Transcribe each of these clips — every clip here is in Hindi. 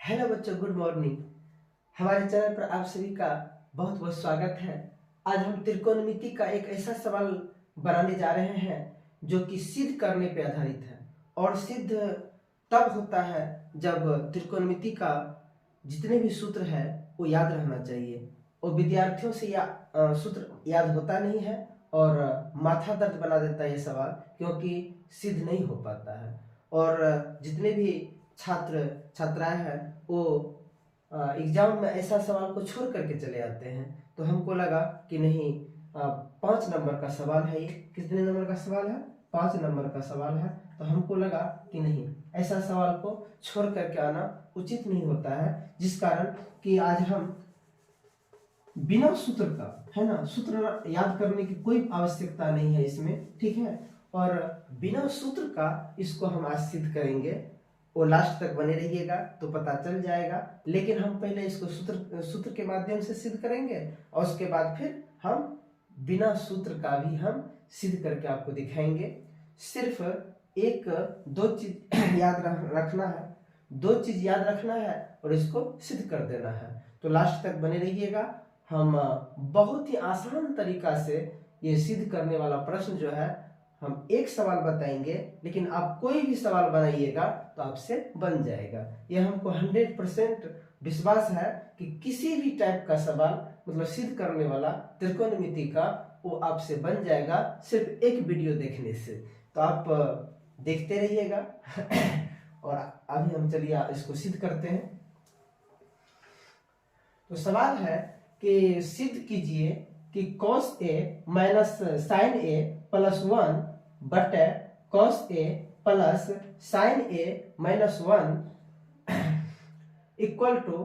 हेलो बच्चों, गुड मॉर्निंग। हमारे चैनल पर आप सभी का बहुत बहुत स्वागत है। आज हम त्रिकोणमिति का एक ऐसा सवाल बनाने जा रहे हैं जो कि सिद्ध करने पर आधारित है। और सिद्ध तब होता है जब त्रिकोणमिति का जितने भी सूत्र है वो याद रहना चाहिए। और विद्यार्थियों से सूत्र याद होता नहीं है और माथा दर्द बना देता है ये सवाल, क्योंकि सिद्ध नहीं हो पाता है। और जितने भी छात्र छात्राएं हैं वो एग्जाम में ऐसा सवाल को छोड़ करके चले आते हैं। तो हमको लगा कि नहीं, 5 नंबर का सवाल है ये। कितने नंबर का सवाल है? 5 नंबर का सवाल है। तो हमको लगा कि नहीं, ऐसा सवाल को छोड़ करके आना उचित नहीं होता है, जिस कारण कि आज हम बिना सूत्र का, है ना, सूत्र याद करने की कोई आवश्यकता नहीं है इसमें, ठीक है। और बिना सूत्र का इसको हम आज सिद्ध करेंगे। वो लास्ट तक बने रहिएगा तो पता चल जाएगा। लेकिन हम पहले इसको सूत्र के माध्यम से सिद्ध करेंगे और उसके बाद फिर हम बिना सूत्र का भी हम सिद्ध करके आपको दिखाएंगे। सिर्फ एक दो चीज याद रखना है, 2 चीज याद रखना है और इसको सिद्ध कर देना है। तो लास्ट तक बने रहिएगा। हम बहुत ही आसान तरीका से ये सिद्ध करने वाला प्रश्न जो है, हम एक सवाल बताएंगे, लेकिन आप कोई भी सवाल बनाइएगा तो आपसे बन जाएगा। यह हमको 100% विश्वास है कि किसी भी टाइप का सवाल, मतलब सिद्ध करने वाला त्रिकोणमिति का, वो आपसे बन जाएगा सिर्फ एक वीडियो देखने से। तो आप देखते रहिएगा। और अभी हम चलिए इसको सिद्ध करते हैं। तो सवाल है कि सिद्ध कीजिए कि cos A minus sine A plus 1 बटे cos A plus sine A minus 1 equal to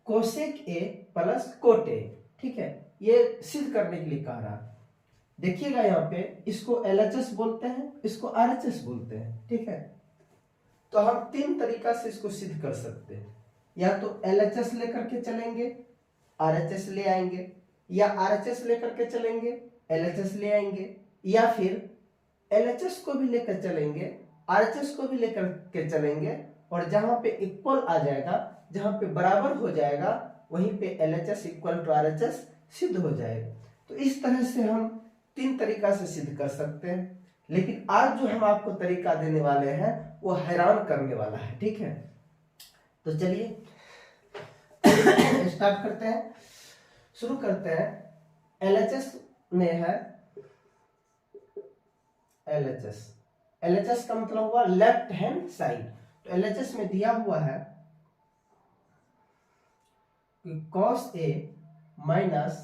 cosec A plus cot A। ठीक है, ये सिद्ध करने के लिए कह रहा है। देखिएगा यहाँ पे, इसको LHS बोलते हैं, इसको RHS बोलते हैं, ठीक है। तो हम 3 तरीका से इसको सिद्ध कर सकते हैं। या तो LHS लेकर के चलेंगे, RHS ले आएंगे, या RHS लेकर के चलेंगे, LHS ले आएंगे, या फिर LHS को भी लेकर चलेंगे, RHS को भी लेकर के चलेंगे, और जहां पे इक्वल आ जाएगा, जहां पे बराबर हो जाएगा, वहीं पे LHS इक्वल टू RHS सिद्ध हो जाएगा। तो इस तरह से हम 3 तरीका से सिद्ध कर सकते हैं। लेकिन आज जो हम आपको तरीका देने वाले हैं वो हैरान करने वाला है, ठीक है। तो चलिए स्टार्ट करते हैं, शुरू करते हैं। LHS में है LHS का मतलब हुआ लेफ्ट हैंड साइड। तो LHS में दिया हुआ है कि cos A minus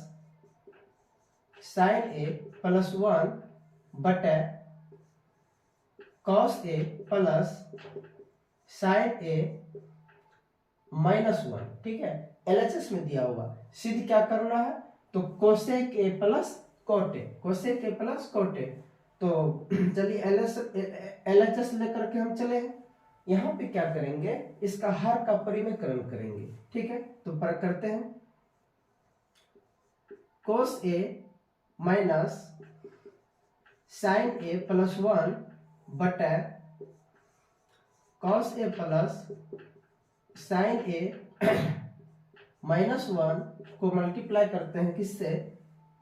sine A plus 1 बटे cos A plus sine A minus 1, ठीक है। LHS में दिया हुआ सिद्ध क्या करना है, तो cosec A plus cot A, cosec A plus cot A। तो चलिए LHS लेकर के हम चले। यहाँ पे क्या करेंगे, इसका हर का परिमेयकरण करेंगे, ठीक है। तो पर करते हैं, cos A minus sine A plus 1 बटे cos A plus sine A minus 1 को मल्टीप्लाई करते हैं किससे,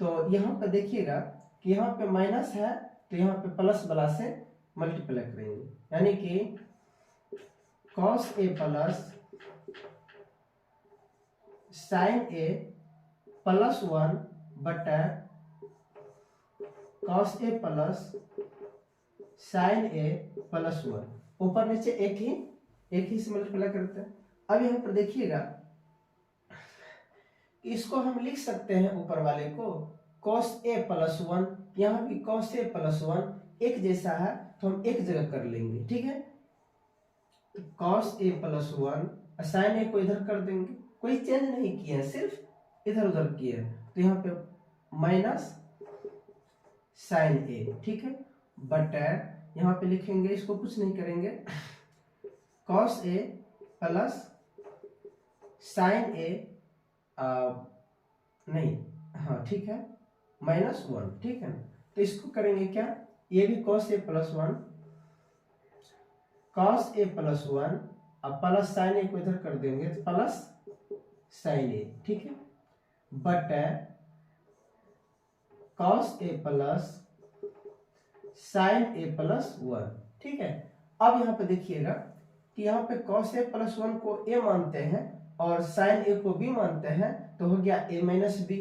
तो यहाँ पे देखिएगा कि यहाँ पे माइनस है तो यहाँ पे प्लस वाला से मल्टीप्लाई करेंगे, यानी कि cos A plus sine A plus 1 बटा cos A plus sine A plus 1। ऊपर नीचे एक ही से मल्टीप्लाई करते हैं। अब यहाँ पर देखिएगा, इसको हम लिख सकते हैं ऊपर वाले को cos A प्लस 1, यहाँ भी cos A प्लस 1 एक जैसा है तो हम एक जगह कर लेंगे, ठीक है। cos A plus 1, sine A को इधर कर देंगे, कोई चेंज नहीं किए हैं, सिर्फ इधर उधर किए हैं। तो यहाँ पे माइनस साइन A, ठीक है, बट यहाँ पे लिखेंगे, इसको कुछ नहीं करेंगे, cos A plus sine A नहीं, हाँ ठीक है, माइनस 1, ठीक है। तो इसको करेंगे क्या, ये भी cos A plus 1, cos A plus 1 अब प्लस साइन ए को इधर कर देंगे तो प्लस साइन ए, ठीक है, बटा cos A plus sign A plus 1, ठीक है। अब यहाँ पे देखिएगा कि यहाँ पे कॉस ए प्लस 1 को ए मानते हैं और साइन ए को बी मानते हैं, तो हो गया ए माइनस बी।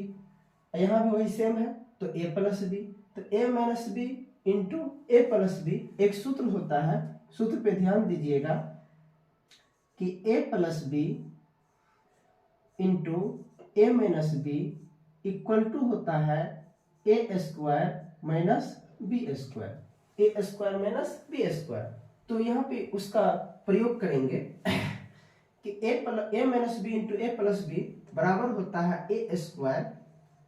यहाँ भी वही सेम है, तो ए प्लस बी, तो a minus b into a plus b. एक सूत्र होता है, सूत्र पे ध्यान दीजिएगा कि a plus b into a minus b equal to होता है a square minus b square, a square minus b square. तो यहाँ पे उसका प्रयोग करेंगे कि a minus b into a plus b बराबर होता है ए स्क्वायर,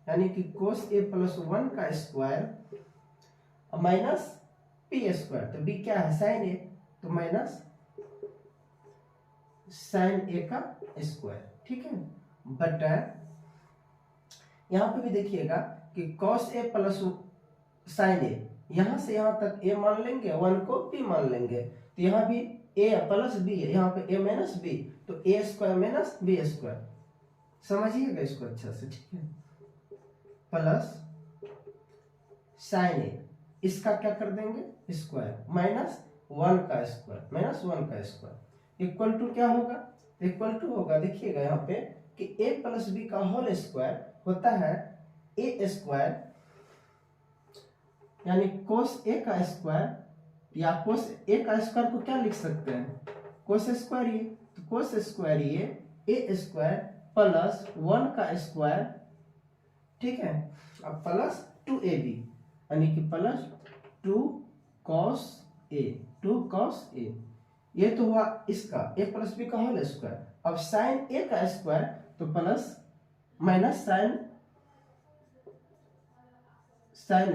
यानी कि कोस ए प्लस 1 का स्क्वायर माइनस बी स्क्वायर। तो बी क्या है, साइन ए, तो माइनस साइन ए का स्क्वायर, ठीक है, बटा यहाँ पे भी देखिएगा कि कॉस ए प्लस साइन ए, यहां से यहां तक ए मान लेंगे, 1 को बी मान लेंगे, तो यहाँ भी ए प्लस बी है, यहाँ पे ए माइनस बी, तो ए स्क्वायर माइनस बी स्क्वायर। समझिएगा इसको अच्छा से, ठीक है, प्लस साइन ए, इसका क्या कर देंगे स्क्वायर माइनस 1 का स्क्वायर, माइनस 1 का स्क्वायर इक्वल टू क्या होगा, इक्वल टू होगा, देखिएगा यहाँ पे कि ए प्लस बी का होल स्क्वायर होता है ए स्क्वायर, यानी कोस ए का स्क्वायर, या कोस ए का स्क्वायर को क्या लिख सकते हैं, कोस स्क्वायर ये, तो कोस स्क्वायर ये ए स्क्वायर प्लस 1 का स्क्वायर, ठीक है, अब प्लस 2ab, यानी कि plus 2 cos a, 2 cos a, ये तो हुआ इसका ए प्लस बी का होल स्क्वायर। अब साइन ए का स्क्वायर तो plus minus sine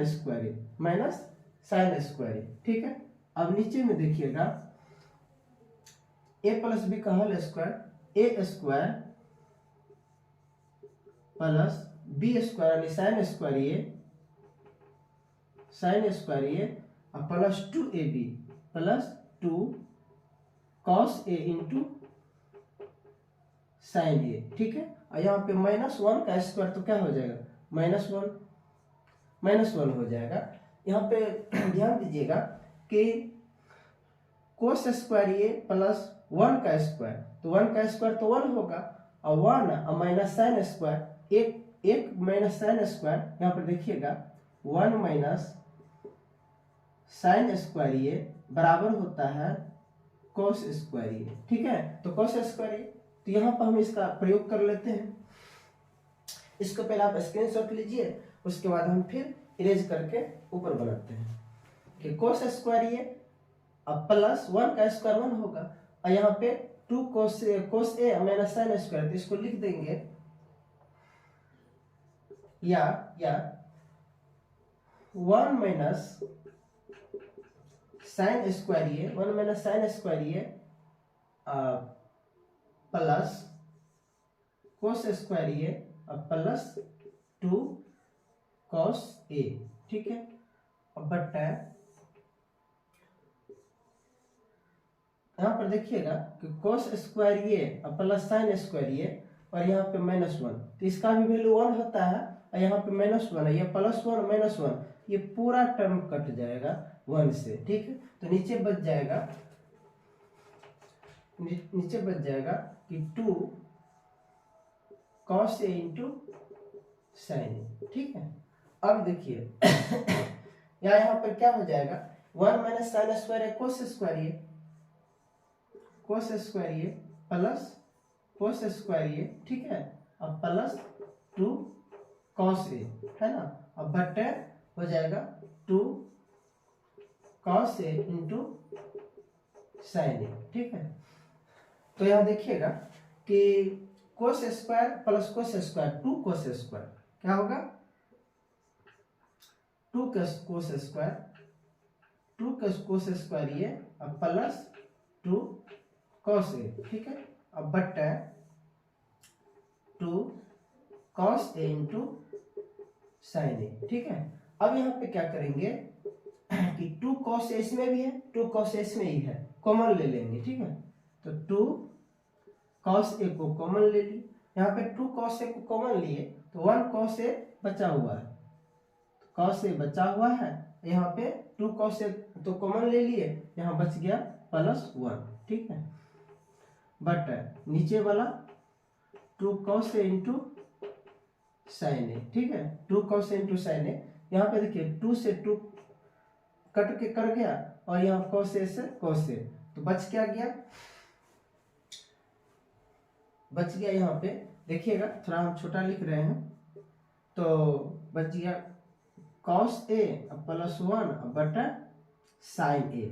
square a minus sine square a, ठीक है। अब नीचे में देखिएगा ए प्लस बी का whole square, a square plus b square यानी साइन स्क्वायर ये और plus 2ab plus 2 cos a into sine a, ठीक है। और यहाँ पे माइनस 1 का स्क्वायर तो क्या हो जाएगा, माइनस 1 हो जाएगा। यहाँ पे ध्यान दीजिएगा कि कोस स्क्वायर ये प्लस 1 का स्क्वायर, तो 1 का स्क्वायर तो 1 होगा, और 1 और माइनस साइन स्क्वायर, एक माइनस साइन स्क्वायर, यहाँ पर देखिएगा 1 माइनस साइन स्क्वायर ये बराबर होता है कोस स्क्वायर ये, ठीक है। तो कोस स्क्वायर ये, तो यहाँ पर हम इसका प्रयोग कर लेते हैं। इसको पहले आप स्क्रीनशॉट लीजिए, उसके बाद हम फिर इरेज करके ऊपर बनाते हैं कि कोस स्क्वायर ये अब प्लस 1 का स्क्वायर 1 होगा, और यहाँ पे 2 कोस ए माइनस साइन स्क्वायर, तो इसको लिख देंगे या 1 माइनस साइन स्क्वायर ये, 1 माइनस साइन स्क्वायर ये प्लस कोस स्क्वायर ये प्लस 2 cos a, ठीक है, अब बटा यहाँ पर देखिएगा कि cos स्क्वायर ये और प्लस साइन स्क्वायर ये, और यहाँ पे माइनस 1, तो इसका भी वैल्यू 1 होता है, और यहाँ पे माइनस 1 है, ये प्लस 1 माइनस 1, ये पूरा टर्म कट जाएगा 1 से, ठीक है। तो नीचे बच जाएगा कि 2 cos a into sine a, ठीक है। अब देखिए यहाँ पर क्या हो जाएगा, 1 माइनस साइन स्क्वायर है कोस स्क्वायर ये प्लस कोस स्क्वायर ये, ठीक है, अब प्लस 2 cos a, है ना, अब बटे हो जाएगा 2 cos a into sine a, ठीक है। तो यहाँ देखिएगा कि cos square plus cos square 2 cos square क्या होगा, 2 कोस स्क्वायर ये अब प्लस 2 cos a, ठीक है, अब बटा 2 cos a into sine a, ठीक है। अब यहाँ पे क्या करेंगे कि 2 cos a इसमें भी है, 2 cos a इसमें ही है, कॉमन ले लेंगे, ठीक है। तो 2 cos a को कॉमन ले ली, यहाँ पे 2 cos a को कॉमन लिए तो 1 cos a बचा हुआ है, cos a बचा हुआ है, यहाँ पे 2 cos a तो कॉमन ले लिए, यहाँ बच गया +1, ठीक है। बट नीचे वाला 2 cos a into sin a, ठीक है, 2 cos a into sin a, यहाँ पे देखिए 2 से 2 कट के कर गया और यहाँ cos a से cos a, तो बच क्या गया, बच गया यहाँ पे देखिएगा, थोड़ा हम छोटा लिख रहे हैं, तो बच गया cos a +1 बटा sin a,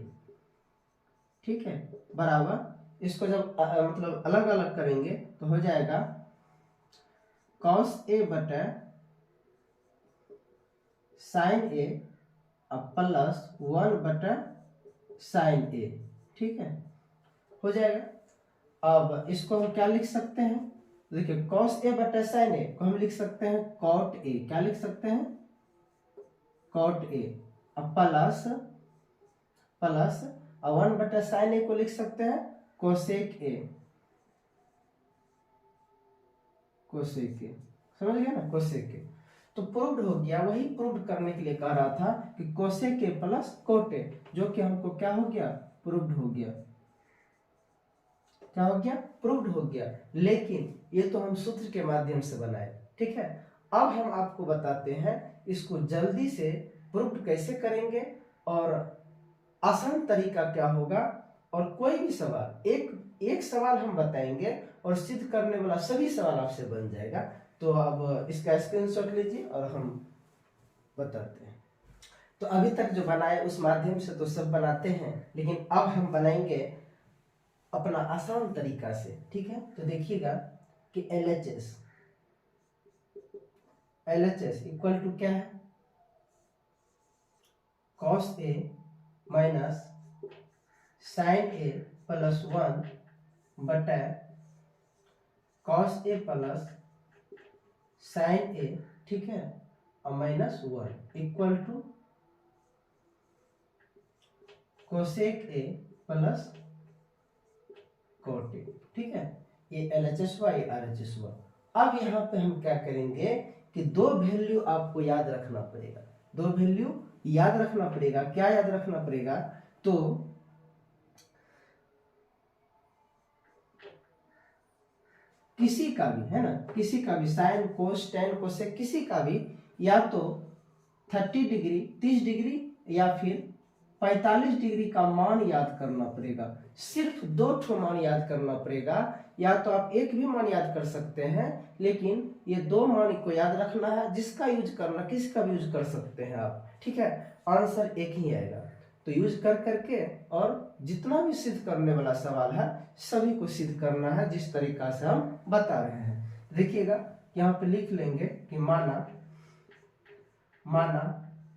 ठीक है, बराबर इसको जब मतलब अलग अलग करेंगे तो हो जाएगा cos a बटा sin a +1 बटा sin a, ठीक है, हो जाएगा। अब इसको हम क्या लिख सकते हैं, देखिए cos a बटा sin a को हम लिख सकते हैं cot a, क्या लिख सकते हैं cot a, अब प्लस 1 बटा sin a को लिख सकते हैं cosec a, cosec a, समझ गया ना, cosec a। तो प्रूव्ड हो गया, वही प्रूव्ड करने के लिए कह रहा था कि cosec a plus cot a, जो कि हमको क्या हो गया, प्रूव्ड हो गया, क्या हो गया, प्रूव्ड हो गया। लेकिन ये तो हम सूत्र के माध्यम से बनाए, ठीक है। अब हम आपको बताते हैं इसको जल्दी से प्रूव्ड कैसे करेंगे और आसान तरीका क्या होगा, और कोई भी सवाल एक सवाल हम बताएंगे और सिद्ध करने वाला सभी सवाल आपसे बन जाएगा। तो अब इसका स्क्रीनशॉट लीजिए और हम बताते हैं। तो अभी तक जो बनाए उस माध्यम से तो सब बनाते हैं, लेकिन अब हम बनाएंगे अपना आसान तरीका से, ठीक है। तो देखिएगा कि LHS इक्वल टू क्या है, cos a minus sin a +1 बटा cos a plus sin a, ठीक है, और -1 equal to cosec a plus cot a, ठीक है। ये LHS हुआ, ये RHS हुआ। अब यहाँ पे हम क्या करेंगे कि दो वैल्यू आपको याद रखना पड़ेगा, दो वैल्यू याद रखना पड़ेगा। क्या याद रखना पड़ेगा, तो किसी का भी है ना, किसी का भी साइन कोस टेन कोसेक किसी का भी, या तो 30 डिग्री 30 डिग्री या फिर 45 डिग्री का मान याद करना पड़ेगा। सिर्फ 2 ठो मान याद करना पड़ेगा, या तो आप एक भी मान याद कर सकते हैं, लेकिन ये 2 मान को याद रखना है। जिसका यूज करना, किसी का भी यूज कर सकते हैं आप, ठीक है। आंसर एक ही आएगा, तो यूज कर करके और जितना भी सिद्ध करने वाला सवाल है सभी को सिद्ध करना है, जिस तरीका से हम बता रहे हैं। देखिएगा यहाँ पे लिख लेंगे कि माना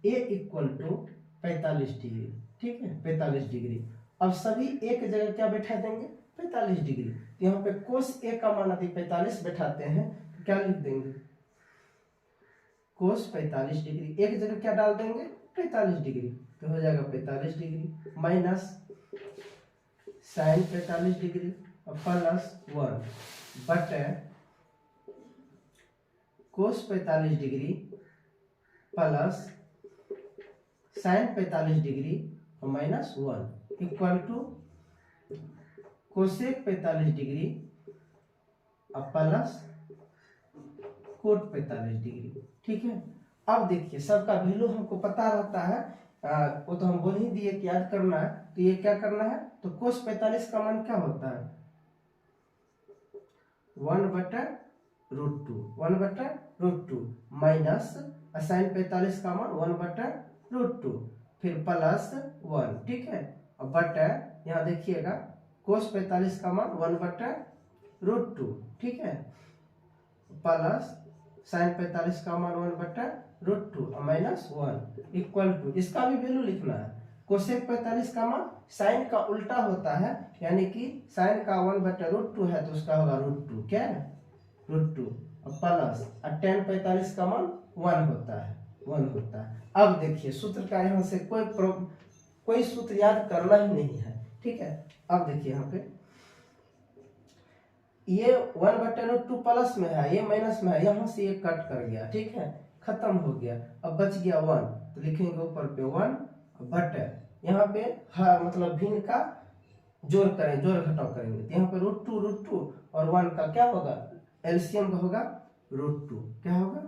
a इक्वल टू 45 डिग्री, ठीक है, 45 डिग्री। अब सभी एक जगह क्या बैठा देंगे, 45 डिग्री। तो यहाँ पे कोस a का मान यदि 45 बैठाते हैं तो क्या लिख देंगे, कोस 45 डिग्री, एक जगह क्या डाल देंगे 45 डिग्री, तो हो जाएगा 45 डिग्री माइनस साइन 45 डिग्री और +1 बटे कोस 45 डिग्री प्लस साइन 45 डिग्री और -1 इक्वल टू कोसेक 45 डिग्री और प्लस कोट 45 डिग्री, ठीक है। अब देखिए सबका वैल्यू हमको पता रहता है, वो तो हम बोल ही दिए कि याद करना है। तो ये क्या करना है, तो कोस 45 का मान क्या होता है 1/√2, 1/√2 माइनस साइन 45 का मान 1/√2, फिर +1, ठीक है, और बटा यहाँ देखिएगा कोस 45 का मान 1/√2, ठीक है, प्लस साइन 45 का मान 1/√2 और -1 इक्वल टू, इसका भी वैल्यू लिखना है। कोसेक 45 का मान साइन का उल्टा होता है, यानी कि साइन का 1/√2 है तो उसका होगा √2, क्या है √2, और प्लस tan 45 का मान 1 होता है, 1 होता है। अब देखिए सूत्र का यहाँ से कोई सूत्र याद करना ही नहीं है, ठीक है। अब देखिए यहाँ पे ये 1/√2 प्लस में है, ये माइनस में है, यहाँ से ये कट कर गया, ठीक है, खत्म हो गया। अब बच गया 1, तो लिखेंगे ऊपर पे 1 बटे, यहाँ पे हाँ मतलब भिन्न का जोड़ करें, जोड़ घटाव करेंगे, तो यहाँ पे √2 और 1 का क्या होगा, एलसीएम का होगा √2, क्या होगा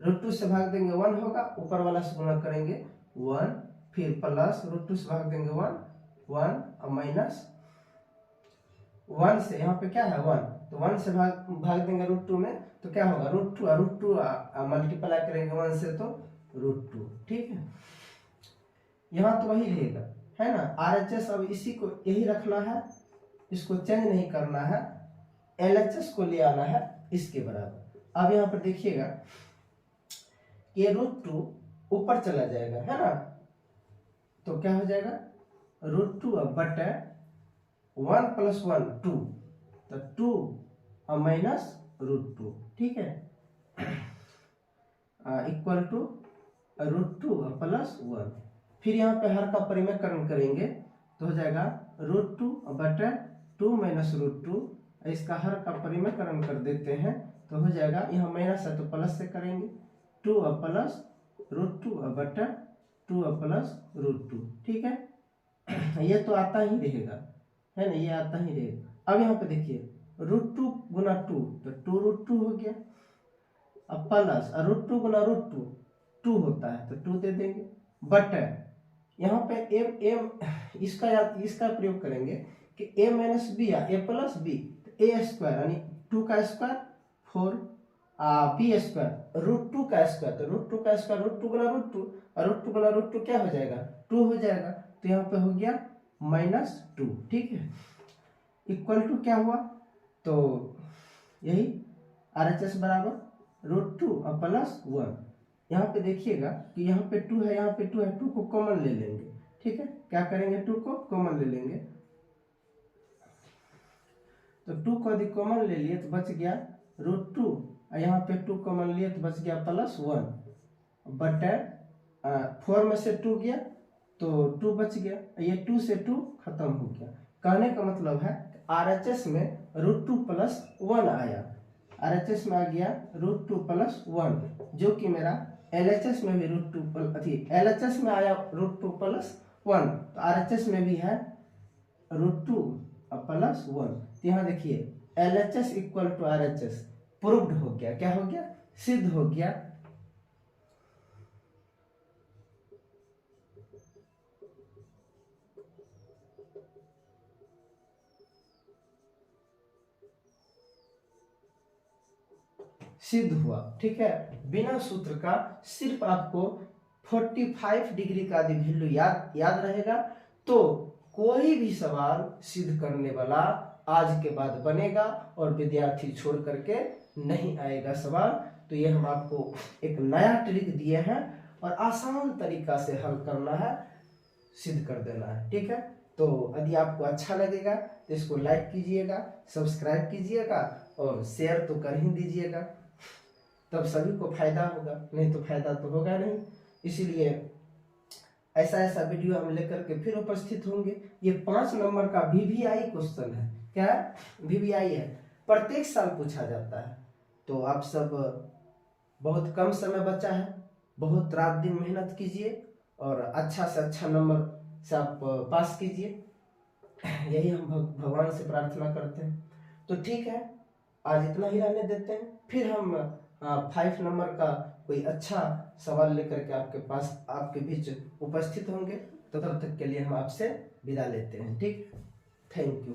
√2 से भाग देंगे 1 होगा, ऊपर वाला से गुणा करेंगे 1, फिर प्लस √2 से भाग देंगे 1 और माइनस 1 से यहाँ पे क्या है 1, तो 1 से भाग देंगे √2 में, तो क्या होगा √2 और √2 मल्टीप्लाई करेंगे 1 से तो √2, ठीक है। यहाँ तो वही रहेगा, है ना। RHS अब इसी को यही रखना है, इसको चेंज नहीं करना है, LHS को ले आना है इसके बराबर। अब यहाँ पर देखिएगा कि √2 ऊपर चला जाएगा, है ना, तो क्या हो जाएगा √2 अब बटे 1 + 1 2, तो 2 और माइनस √2, ठीक है, इक्वल टू √2 प्लस 1। फिर यहाँ पे हर का परिमेयकरण करेंगे तो हो जाएगा √2 बटे 2 माइनस √2, इसका हर का परिमेयकरण कर देते हैं तो हो जाएगा, यहाँ माइनस है तो प्लस से करेंगे 2 प्लस √2 बटे 2 प्लस √2, ठीक है। ये तो आता ही रहेगा, है ना, ये आता ही रहेगा। अब यहाँ पे देखिए √2 गुना 2 तो 2√2 हो गया, अब प्लस √2 गुना √2 2 होता है तो 2 दे देंगे, बटे यहाँ पे m इसका प्रयोग करेंगे कि a माइनस बी या a प्लस बी, तो a स्क्वायर यानी 2 का स्क्वायर 4 b स्क्वायर √2 का स्क्वायर, तो √2 का स्क्वायर √2 गुना √2 और √2 गुना √2 क्या हो जाएगा 2 हो जाएगा, तो यहाँ पे हो गया -2, ठीक है, इक्वल टू क्या हुआ, तो यही RHS बराबर √2 प्लस 1। यहाँ पे देखिएगा कि यहाँ पे 2 है, यहाँ पे 2 है, 2 को कॉमन ले लेंगे, ठीक है, क्या करेंगे 2 को कॉमन ले लेंगे, तो 2 को यदि कॉमन ले लिए तो बच गया √2 और यहाँ पे 2 कॉमन लिए तो बच गया +1 बटे 4 में से 2 गया तो 2 बच गया, ये 2 से 2 खत्म हो गया। कहने का मतलब है RHS में √2 प्लस 1 आया, RHS में आ गया √2 प्लस 1, जो कि मेरा LHS में भी LHS में आया √2 प्लस 1, तो RHS में भी है √2 प्लस 1। तो यहाँ देखिए LHS equal to RHS proved हो गया, क्या हो गया, सिद्ध हो गया। सिद्ध हुआ, ठीक है, बिना सूत्र का सिर्फ आपको 45 डिग्री का यदि वैल्यू याद रहेगा तो कोई भी सवाल सिद्ध करने वाला आज के बाद बनेगा और विद्यार्थी छोड़ करके नहीं आएगा सवाल। तो ये हम आपको एक नया ट्रिक दिए हैं और आसान तरीका से हल करना है, सिद्ध कर देना है, ठीक है। तो यदि आपको अच्छा लगेगा तो इसको लाइक कीजिएगा, सब्सक्राइब कीजिएगा और शेयर तो कर ही दीजिएगा, तब सभी को फायदा होगा, नहीं तो फायदा तो होगा नहीं। इसीलिए ऐसा वीडियो हम लेकर के फिर उपस्थित होंगे। ये 5 नंबर का VVI क्वेश्चन है, क्या VVI है, प्रत्येक साल पूछा जाता है। तो आप सब बहुत कम समय बचा है, बहुत रात दिन मेहनत कीजिए और अच्छा से अच्छा नंबर से आप पास कीजिए, यही हम भगवान से प्रार्थना करते हैं। तो ठीक है, आज इतना ही रहने देते हैं, फिर हम 5 नंबर का कोई अच्छा सवाल लेकर के आपके पास आपके बीच उपस्थित होंगे। तो तब तक के लिए हम आपसे विदा लेते हैं, ठीक, थैंक यू।